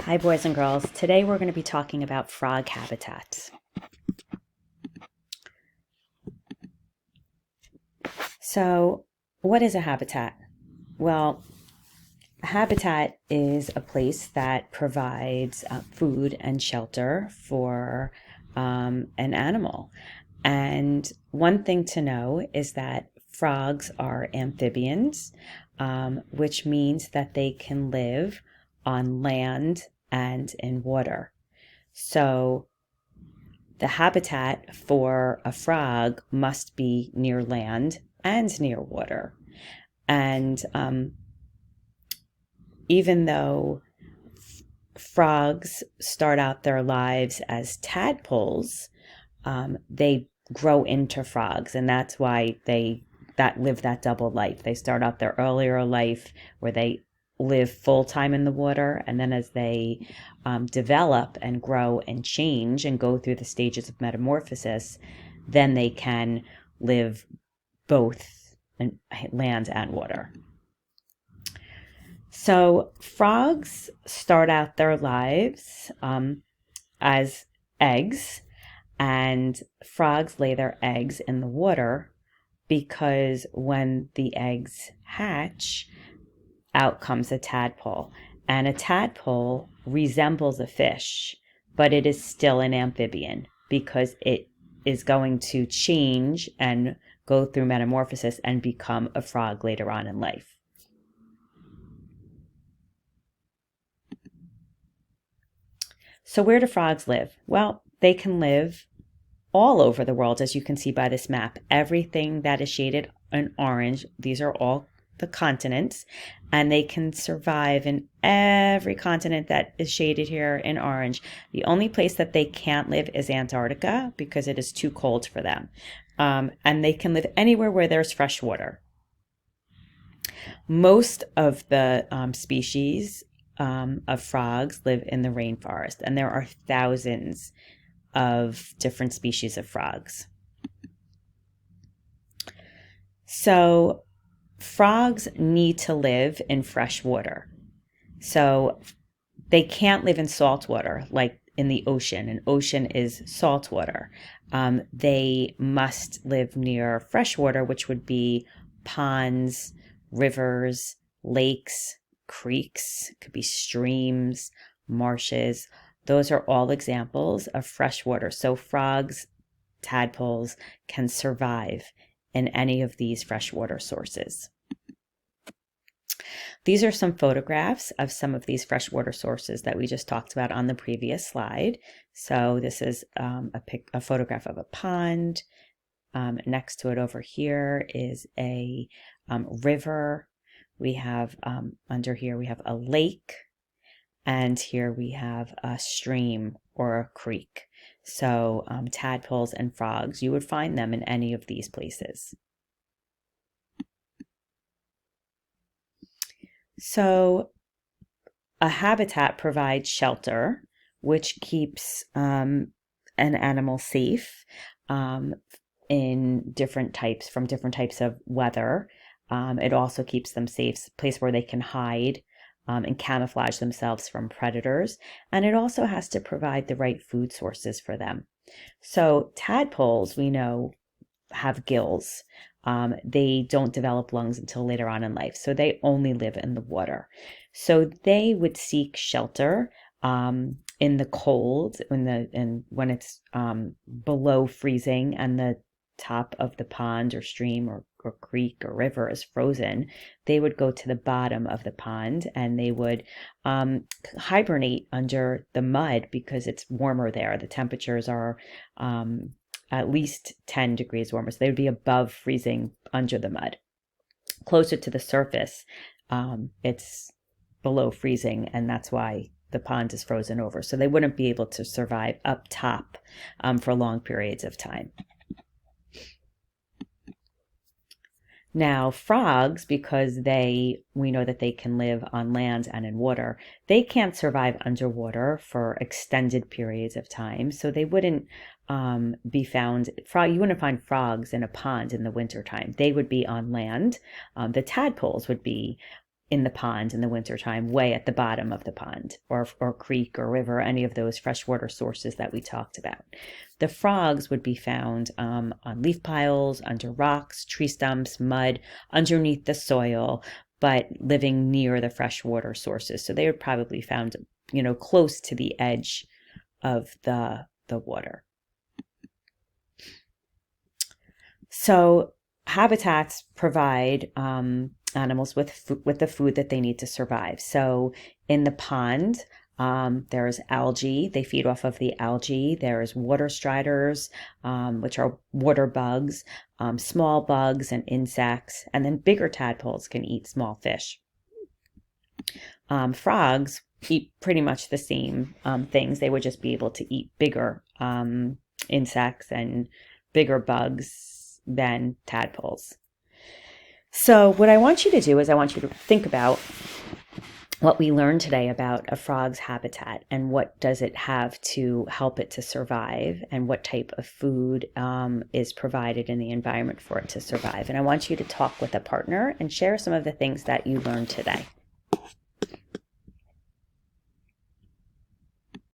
Hi, boys and girls. Today we're going to be talking about frog habitats. So, what is a habitat? Well, a habitat is a place that provides food and shelter for an animal. And one thing to know is that frogs are amphibians, which means that they can live on land and in water. So the habitat for a frog must be near land and near water. And even though frogs start out their lives as tadpoles, they grow into frogs, and that's why they live that double life. They start out their earlier life where they live full time in the water, and then as they develop and grow and change and go through the stages of metamorphosis, then they can live both in land and water. So frogs start out their lives as eggs, and frogs lay their eggs in the water because when the eggs hatch, out comes a tadpole. And a tadpole resembles a fish, but it is still an amphibian because it is going to change and go through metamorphosis and become a frog later on in life. So where do frogs live? Well, they can live all over the world, as you can see by this map. Everything that is shaded in orange, these are all the continents, and they can survive in every continent that is shaded here in orange. The only place that they can't live is Antarctica because it is too cold for them. And they can live anywhere where there's fresh water. Most of the species of frogs live in the rainforest, and there are thousands of different species of frogs. So frogs need to live in fresh water. So they can't live in salt water like in the ocean. An ocean is salt water. They must live near fresh water, which would be ponds, rivers, lakes, creeks, could be streams, marshes. Those are all examples of fresh water. So frogs, tadpoles can survive in any of these freshwater sources. These are some photographs of some of these freshwater sources that we just talked about on the previous slide. So this is a photograph of a pond. Next to it over here is a river. We have under here we have a lake, and here we have a stream or a creek. So tadpoles and frogs, you would find them in any of these places. So a habitat provides shelter, which keeps an animal safe in different types of weather. It also keeps them safe, a place where they can hide and camouflage themselves from predators. And it also has to provide the right food sources for them. So tadpoles, we know, have gills. They don't develop lungs until later on in life. So they only live in the water. So they would seek shelter in the cold, when it's below freezing and the top of the pond or stream or creek or river is frozen. They would go to the bottom of the pond and they would hibernate under the mud because it's warmer there. The temperatures are at least 10 degrees warmer. So they would be above freezing under the mud. Closer to the surface, it's below freezing, and that's why the pond is frozen over. So they wouldn't be able to survive up top for long periods of time. Now, frogs, because we know that they can live on land and in water, they can't survive underwater for extended periods of time. So they wouldn't be found, you wouldn't find frogs in a pond in the wintertime. They would be on land. The tadpoles would be in the pond in the wintertime, way at the bottom of the pond or creek or river, any of those freshwater sources that we talked about. The frogs would be found on leaf piles, under rocks, tree stumps, mud, underneath the soil, but living near the freshwater sources. So they would probably be found, close to the edge of the water. So habitats provide animals with the food that they need to survive. So in the pond, there's algae. They feed off of the algae. There's water striders, which are water bugs, small bugs and insects, and then bigger tadpoles can eat small fish. Frogs eat pretty much the same things. They would just be able to eat bigger insects and bigger bugs than tadpoles. So what I want you to do is I want you to think about what we learned today about a frog's habitat and what does it have to help it to survive and what type of food is provided in the environment for it to survive. And I want you to talk with a partner and share some of the things that you learned today.